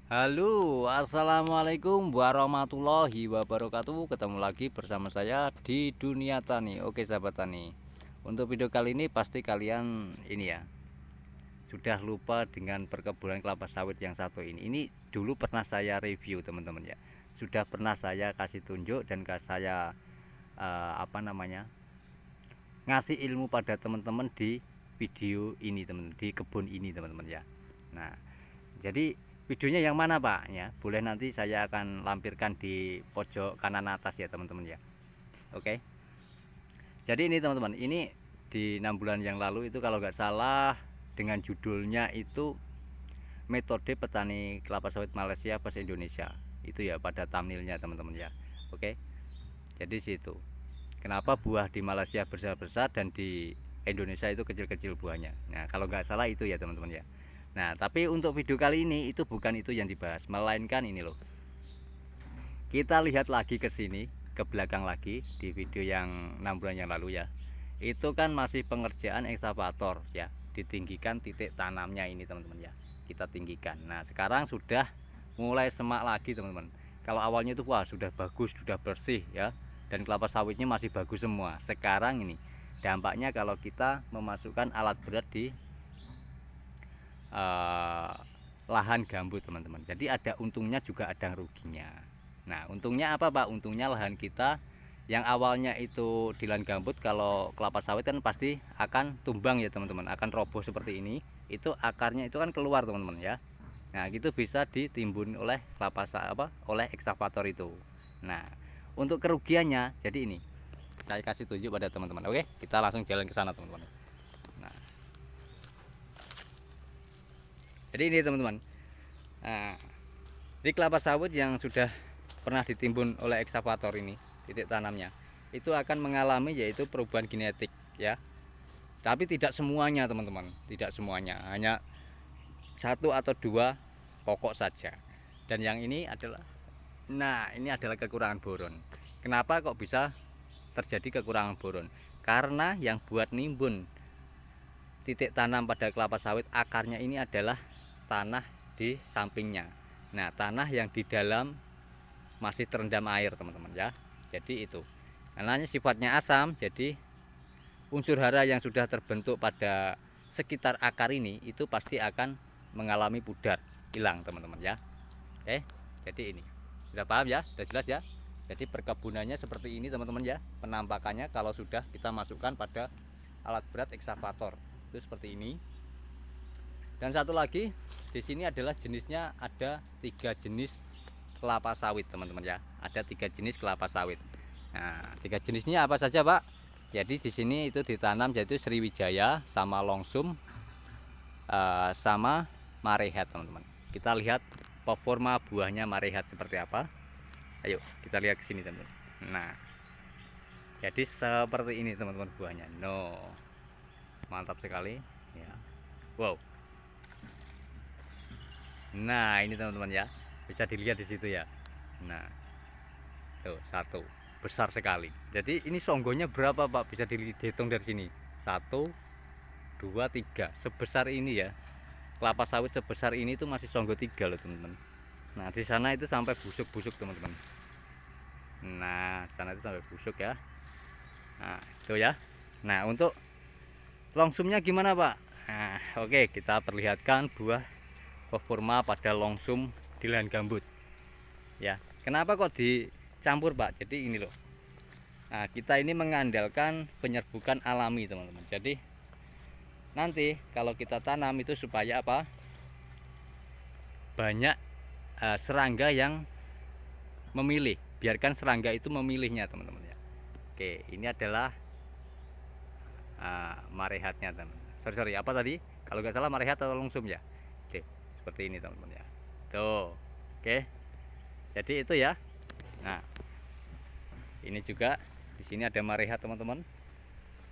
Halo, assalamualaikum warahmatullahi wabarakatuh. Ketemu lagi bersama saya di Dunia Tani. Oke, sahabat tani. Untuk video kali ini pasti kalian ini ya sudah lupa dengan perkebunan kelapa sawit yang satu ini. Ini dulu pernah saya review teman-teman ya. Sudah pernah saya kasih tunjuk dan saya apa namanya ngasih ilmu pada teman-teman di video ini teman-teman, di kebun ini teman-teman ya. Nah, jadi videonya yang mana Pak ya? Boleh nanti saya akan lampirkan di pojok kanan atas ya teman-teman ya. Oke. Jadi ini teman-teman, ini di 6 bulan yang lalu itu kalau nggak salah dengan judulnya itu metode petani kelapa sawit Malaysia versus Indonesia. Itu ya pada thumbnailnya teman-teman ya. Oke. Jadi situ. Kenapa buah di Malaysia besar-besar dan di Indonesia itu kecil-kecil buahnya. Nah, kalau nggak salah itu ya teman-teman ya. Nah, tapi untuk video kali ini itu bukan itu yang dibahas, melainkan ini loh. Kita lihat lagi ke sini, ke belakang lagi di video yang 6 bulan yang lalu ya. Itu kan masih pengerjaan ekskavator ya, ditinggikan titik tanamnya ini teman-teman ya. Kita tinggikan. Nah, sekarang sudah mulai semak lagi teman-teman. Kalau awalnya itu wah sudah bagus, sudah bersih ya. Dan kelapa sawitnya masih bagus semua. Sekarang ini dampaknya kalau kita memasukkan alat berat di uh, lahan gambut teman-teman. Jadi ada untungnya juga ada ruginya. Nah, untungnya apa Pak? Untungnya lahan kita yang awalnya itu di lahan gambut, kalau kelapa sawit kan pasti akan tumbang ya teman-teman, akan roboh seperti ini. Itu akarnya itu kan keluar teman-teman ya. Nah, gitu bisa ditimbun oleh oleh ekskavator itu. Nah, untuk kerugiannya jadi ini. Saya kasih tunjuk pada teman-teman. Oke, kita langsung jalan ke sana teman-teman. Nah, jadi ini teman-teman. Nah, di kelapa sawit yang sudah pernah ditimbun oleh ekskavator ini, titik tanamnya itu akan mengalami yaitu perubahan genetik ya. Tapi tidak semuanya teman-teman, tidak semuanya, hanya satu atau dua pokok saja. Dan yang ini adalah, nah ini adalah kekurangan boron. Kenapa kok bisa terjadi kekurangan boron? Karena yang buat nimbun titik tanam pada kelapa sawit akarnya ini adalah tanah di sampingnya. Nah, tanah yang di dalam masih terendam air teman-teman ya. Jadi itu karena sifatnya asam, jadi unsur hara yang sudah terbentuk pada sekitar akar ini itu pasti akan mengalami pudar, hilang teman-teman ya. Oke, jadi ini sudah paham ya, sudah jelas ya. Jadi perkebunannya seperti ini teman-teman ya, penampakannya kalau sudah kita masukkan pada alat berat ekskavator itu seperti ini. Dan satu lagi di sini adalah jenisnya, ada 3 jenis kelapa sawit teman-teman ya. Ada 3 jenis kelapa sawit. Nah, 3 jenisnya apa saja Pak? Jadi di sini itu ditanam yaitu Sriwijaya sama Longsum sama Marehat teman-teman. Kita lihat performa buahnya Marehat seperti apa. Ayo kita lihat ke sini teman-teman. Nah, jadi seperti ini teman-teman buahnya. No, mantap sekali ya. Wow. Nah, ini teman-teman ya, bisa dilihat di situ ya. Nah, tuh satu besar sekali. Jadi ini songgonya berapa Pak? Bisa dihitung dari sini. Satu, dua, tiga. Sebesar ini ya. Kelapa sawit sebesar ini tuh masih songgo 3 loh teman-teman. Nah, di sana itu sampai busuk-busuk teman-teman. Nah, di sana itu sampai busuk ya. Nah, itu ya. Nah, untuk longsumnya gimana Pak? Nah, oke, kita perlihatkan buah performa pada longsum di lahan gambut ya. Kenapa kok dicampur Pak? Jadi ini loh, nah kita ini mengandalkan penyerbukan alami teman-teman. Jadi nanti kalau kita tanam itu supaya apa, banyak serangga yang memilih, biarkan serangga itu memilihnya teman-teman ya. Oke, ini adalah marehatnya teman. Sorry apa tadi, kalau nggak salah marehat atau longsum ya. Oke, seperti ini teman-teman ya. Tuh, oke. Jadi itu ya. Nah, ini juga di sini ada marehat teman-teman.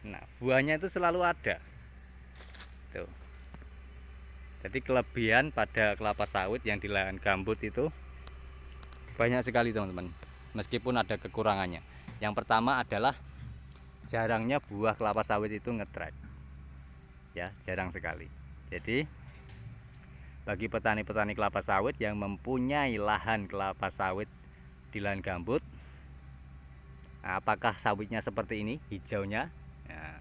Nah, buahnya itu selalu ada. Tuh. Jadi kelebihan pada kelapa sawit yang di lahan gambut itu banyak sekali teman-teman. Meskipun ada kekurangannya. Yang pertama adalah jarangnya buah kelapa sawit itu ngetrek. Ya, jarang sekali. Jadi bagi petani-petani kelapa sawit yang mempunyai lahan kelapa sawit di lahan gambut. Nah, apakah sawitnya seperti ini hijaunya? Nah,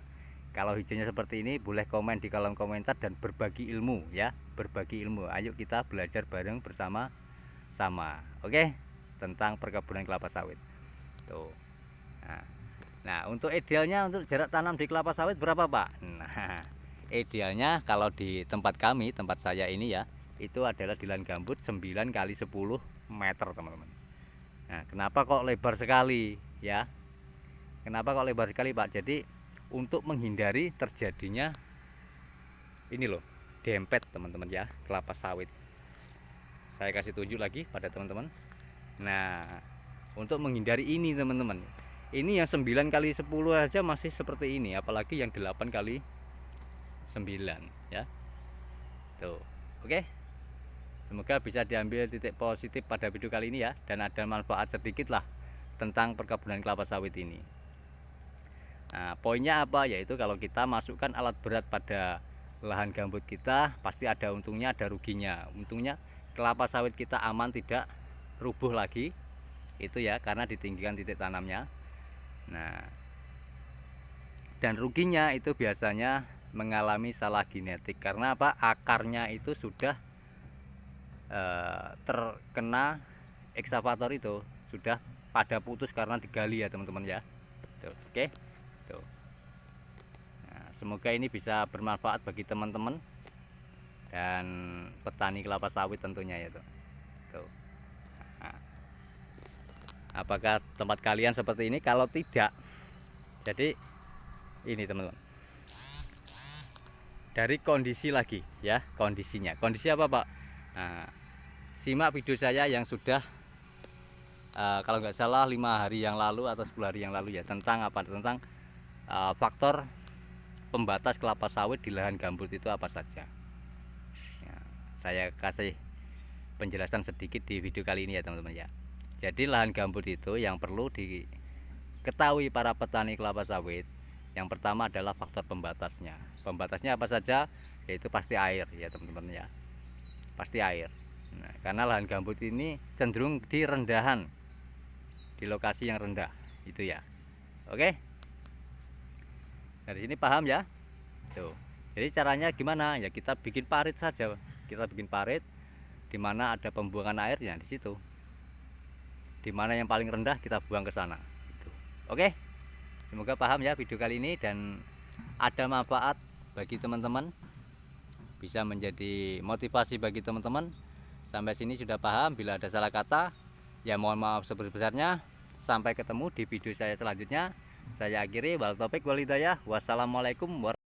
kalau hijaunya seperti ini boleh komen di kolom komentar dan berbagi ilmu ya, berbagi ilmu. Ayo kita belajar bareng bersama-sama. Oke, tentang perkebunan kelapa sawit. Tuh. Nah, untuk idealnya untuk jarak tanam di kelapa sawit berapa, Pak? Nah, idealnya kalau di tempat kami, tempat saya ini ya, itu adalah di lahan gambut 9 kali 10 meter, teman-teman. Nah, kenapa kok lebar sekali ya? Kenapa kok lebar sekali, Pak? Jadi untuk menghindari terjadinya ini loh, dempet, teman-teman ya, kelapa sawit. Saya kasih tunjuk lagi pada teman-teman. Nah, untuk menghindari ini, teman-teman, ini yang 9 kali 10 aja masih seperti ini, apalagi yang 8 kali 9 ya. Tuh. Oke. Semoga bisa diambil titik positif pada video kali ini ya, dan ada manfaat sedikit lah tentang perkebunan kelapa sawit ini. Nah, poinnya apa? Yaitu kalau kita masukkan alat berat pada lahan gambut kita, pasti ada untungnya, ada ruginya. Untungnya kelapa sawit kita aman, tidak rubuh lagi. Itu ya, karena ditinggikan titik tanamnya. Nah, dan ruginya itu biasanya mengalami salah genetik. Karena apa? Akarnya itu sudah terkena ekskavator, itu sudah pada putus karena digali ya, teman-teman ya. Tuh, oke. Tuh. Nah, semoga ini bisa bermanfaat bagi teman-teman dan petani kelapa sawit tentunya ya, tuh. Tuh. Nah, apakah tempat kalian seperti ini? Kalau tidak, jadi ini, teman-teman, dari kondisi lagi ya, kondisinya, kondisi apa, Pak? Nah, simak video saya yang sudah kalau nggak salah 5 hari yang lalu atau 10 hari yang lalu ya, tentang apa, tentang faktor pembatas kelapa sawit di lahan gambut itu apa saja ya, saya kasih penjelasan sedikit di video kali ini ya, teman-teman ya. Jadi lahan gambut itu yang perlu diketahui para petani kelapa sawit, yang pertama adalah faktor pembatasnya. Pembatasnya apa saja? Yaitu pasti air ya, teman-teman ya, pasti air. Nah, karena lahan gambut ini cenderung di rendahan, di lokasi yang rendah itu ya. Oke, dari sini paham ya. Tuh, jadi caranya gimana ya? Kita bikin parit saja, kita bikin parit di mana ada pembuangan airnya, di situ, di mana yang paling rendah kita buang ke sana gitu. Oke, semoga paham ya video kali ini dan ada manfaat bagi teman-teman, bisa menjadi motivasi bagi teman-teman. Sampai sini sudah paham? Bila ada salah kata ya mohon maaf sebesar-besarnya. Sampai ketemu di video saya selanjutnya. Saya akhiri, wal taufiq wal hidayah. Wassalamualaikum warahmatullahi wabarakatuh.